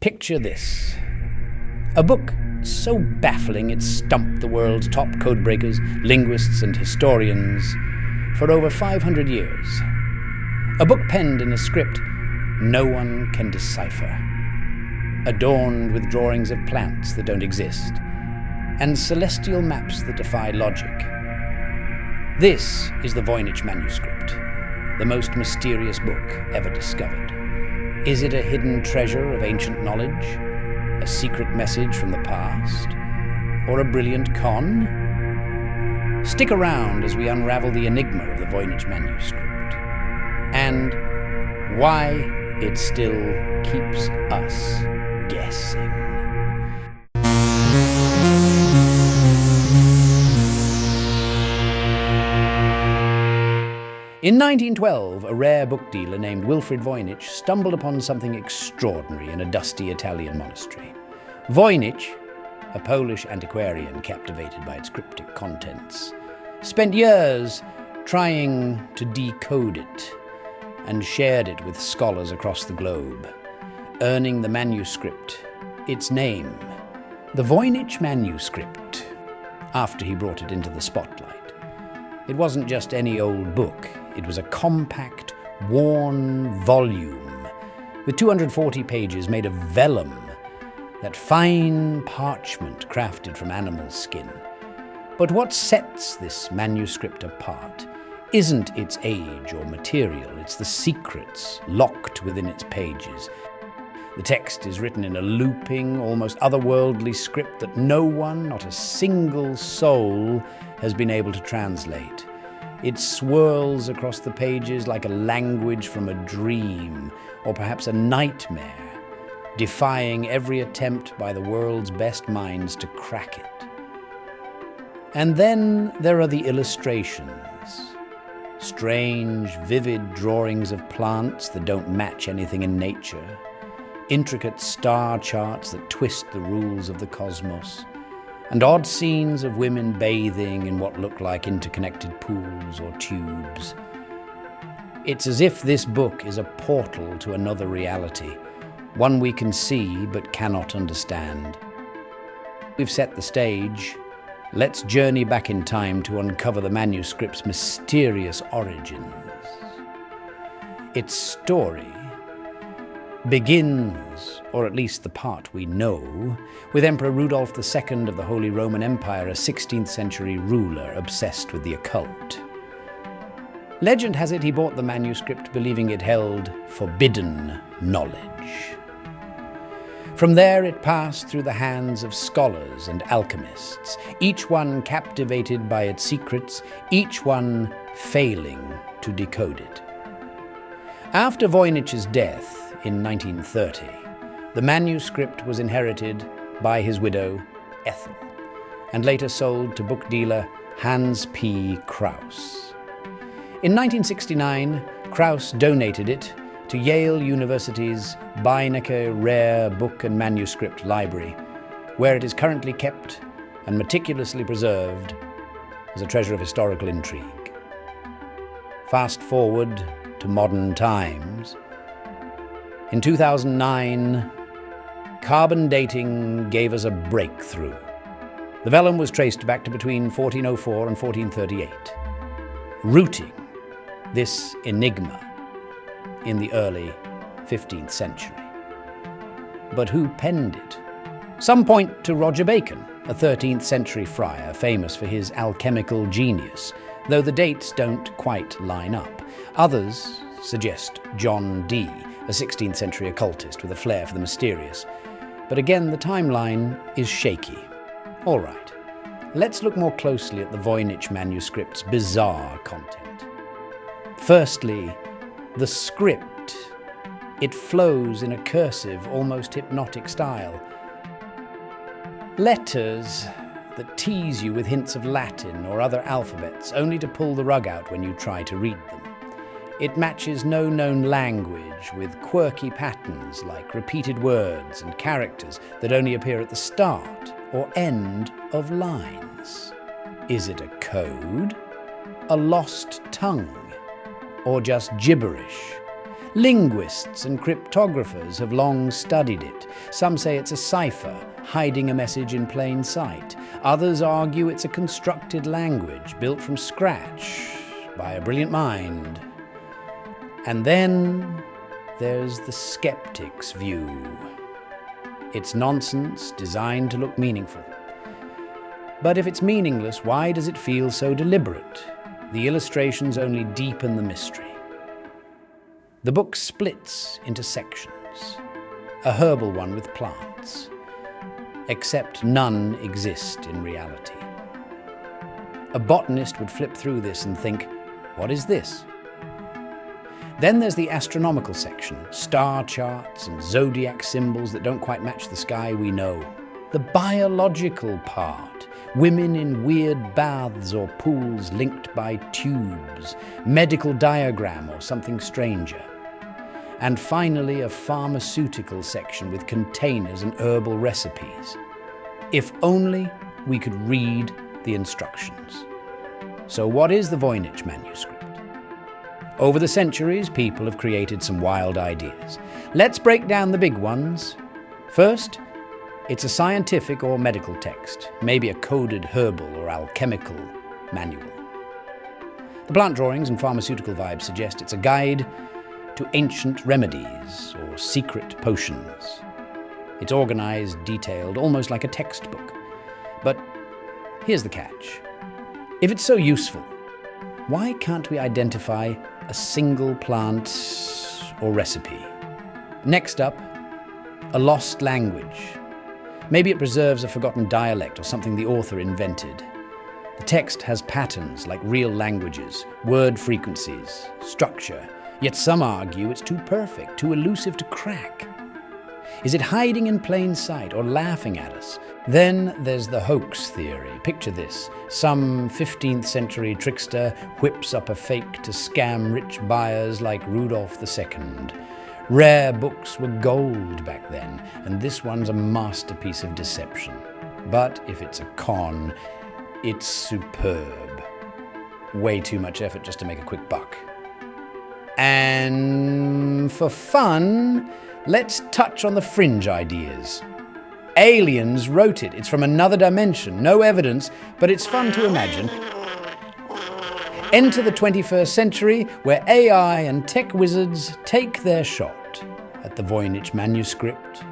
Picture this. A book so baffling it stumped the world's top codebreakers, linguists and historians for over 500 years. A book penned in a script no one can decipher, adorned with drawings of plants that don't exist, and celestial maps that defy logic. This is the Voynich Manuscript, the most mysterious book ever discovered. Is it a hidden treasure of ancient knowledge, a secret message from the past, or a brilliant con? Stick around as we unravel the enigma of the Voynich Manuscript, and why it still keeps us guessing. In 1912, a rare book dealer named Wilfrid Voynich stumbled upon something extraordinary in a dusty Italian monastery. Voynich, a Polish antiquarian captivated by its cryptic contents, spent years trying to decode it and shared it with scholars across the globe, earning the manuscript its name, the Voynich Manuscript, after he brought it into the spotlight. It wasn't just any old book. It was a compact, worn volume with 240 pages made of vellum, that fine parchment crafted from animal skin. But what sets this manuscript apart isn't its age or material, it's the secrets locked within its pages. The text is written in a looping, almost otherworldly script that no one, not a single soul, has been able to translate. It swirls across the pages like a language from a dream, or perhaps a nightmare, defying every attempt by the world's best minds to crack it. And then there are the illustrations. Strange, vivid drawings of plants that don't match anything in nature, intricate star charts that twist the rules of the cosmos, and odd scenes of women bathing in what look like interconnected pools or tubes. It's as if this book is a portal to another reality, one we can see but cannot understand. We've set the stage. Let's journey back in time to uncover the manuscript's mysterious origins. Its story begins, or at least the part we know, with Emperor Rudolph II of the Holy Roman Empire, a 16th century ruler obsessed with the occult. Legend has it he bought the manuscript believing it held forbidden knowledge. From there it passed through the hands of scholars and alchemists, each one captivated by its secrets, each one failing to decode it. After Voynich's death, in 1930, the manuscript was inherited by his widow, Ethel, and later sold to book dealer Hans P. Krauss. In 1969, Krauss donated it to Yale University's Beinecke Rare Book and Manuscript Library, where it is currently kept and meticulously preserved as a treasure of historical intrigue. Fast forward to modern times. In 2009, carbon dating gave us a breakthrough. The vellum was traced back to between 1404 and 1438, rooting this enigma in the early 15th century. But who penned it? Some point to Roger Bacon, a 13th century friar famous for his alchemical genius, though the dates don't quite line up. Others suggest John Dee, a 16th century occultist with a flair for the mysterious. But again, the timeline is shaky. All right, let's look more closely at the Voynich Manuscript's bizarre content. Firstly, the script. It flows in a cursive, almost hypnotic style. Letters that tease you with hints of Latin or other alphabets, only to pull the rug out when you try to read them. It matches no known language with quirky patterns like repeated words and characters that only appear at the start or end of lines. Is it a code? A lost tongue? Or just gibberish? Linguists and cryptographers have long studied it. Some say it's a cipher, hiding a message in plain sight. Others argue it's a constructed language built from scratch by a brilliant mind. And then there's the skeptic's view. It's nonsense designed to look meaningful. But if it's meaningless, why does it feel so deliberate? The illustrations only deepen the mystery. The book splits into sections, a herbal one with plants, except none exist in reality. A botanist would flip through this and think, what is this? Then there's the astronomical section, star charts and zodiac symbols that don't quite match the sky we know. The biological part, women in weird baths or pools linked by tubes, medical diagram or something stranger. And finally, a pharmaceutical section with containers and herbal recipes. If only we could read the instructions. So what is the Voynich Manuscript? Over the centuries, people have created some wild ideas. Let's break down the big ones. First, it's a scientific or medical text, maybe a coded herbal or alchemical manual. The plant drawings and pharmaceutical vibes suggest it's a guide to ancient remedies or secret potions. It's organized, detailed, almost like a textbook. But here's the catch. If it's so useful, why can't we identify a single plant or recipe? Next up, a lost language. Maybe it preserves a forgotten dialect or something the author invented. The text has patterns like real languages, word frequencies, structure. Yet some argue it's too perfect, too elusive to crack. Is it hiding in plain sight or laughing at us? Then there's the hoax theory. Picture this. Some 15th century trickster whips up a fake to scam rich buyers like Rudolph II. Rare books were gold back then, and this one's a masterpiece of deception. But if it's a con, it's superb. Way too much effort just to make a quick buck. And for fun, let's touch on the fringe ideas. Aliens wrote it. It's from another dimension. No evidence, but it's fun to imagine. Enter the 21st century, where AI and tech wizards take their shot at the Voynich Manuscript.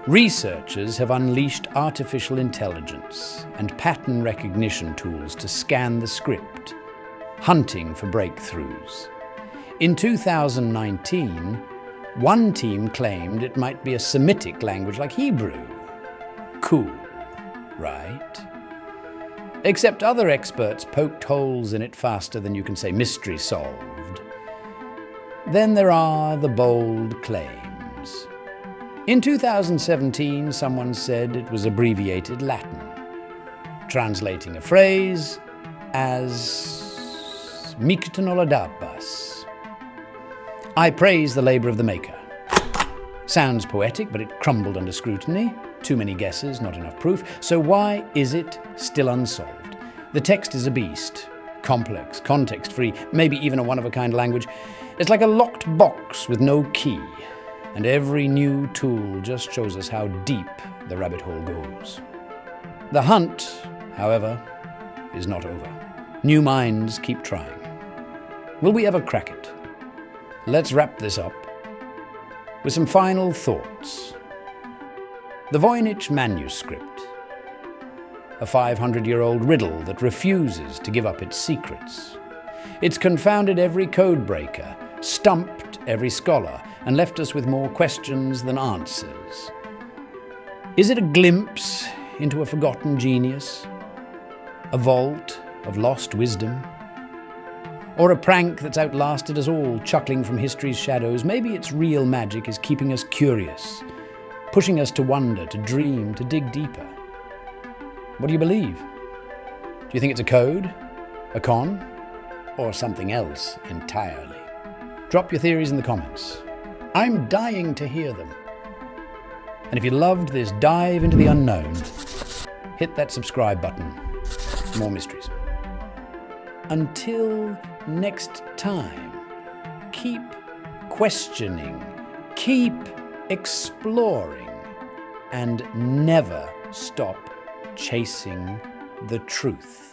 Researchers have unleashed artificial intelligence and pattern recognition tools to scan the script, hunting for breakthroughs. In 2019, one team claimed it might be a Semitic language like Hebrew. Cool, right? Except other experts poked holes in it faster than you can say mystery solved. Then there are the bold claims. In 2017, someone said it was abbreviated Latin, translating a phrase as Mictonoladapas. I praise the labor of the maker. Sounds poetic, but it crumbled under scrutiny. Too many guesses, not enough proof. So why is it still unsolved? The text is a beast. Complex, context-free, maybe even a one-of-a-kind language. It's like a locked box with no key. And every new tool just shows us how deep the rabbit hole goes. The hunt, however, is not over. New minds keep trying. Will we ever crack it? Let's wrap this up with some final thoughts. The Voynich Manuscript, a 500-year-old riddle that refuses to give up its secrets. It's confounded every codebreaker, stumped every scholar, and left us with more questions than answers. Is it a glimpse into a forgotten genius? A vault of lost wisdom? Or a prank that's outlasted us all, chuckling from history's shadows? Maybe its real magic is keeping us curious, pushing us to wonder, to dream, to dig deeper. What do you believe? Do you think it's a code, a con, or something else entirely? Drop your theories in the comments. I'm dying to hear them. And if you loved this dive into the unknown, hit that subscribe button for more mysteries. Until next time, keep questioning, keep exploring, and never stop chasing the truth.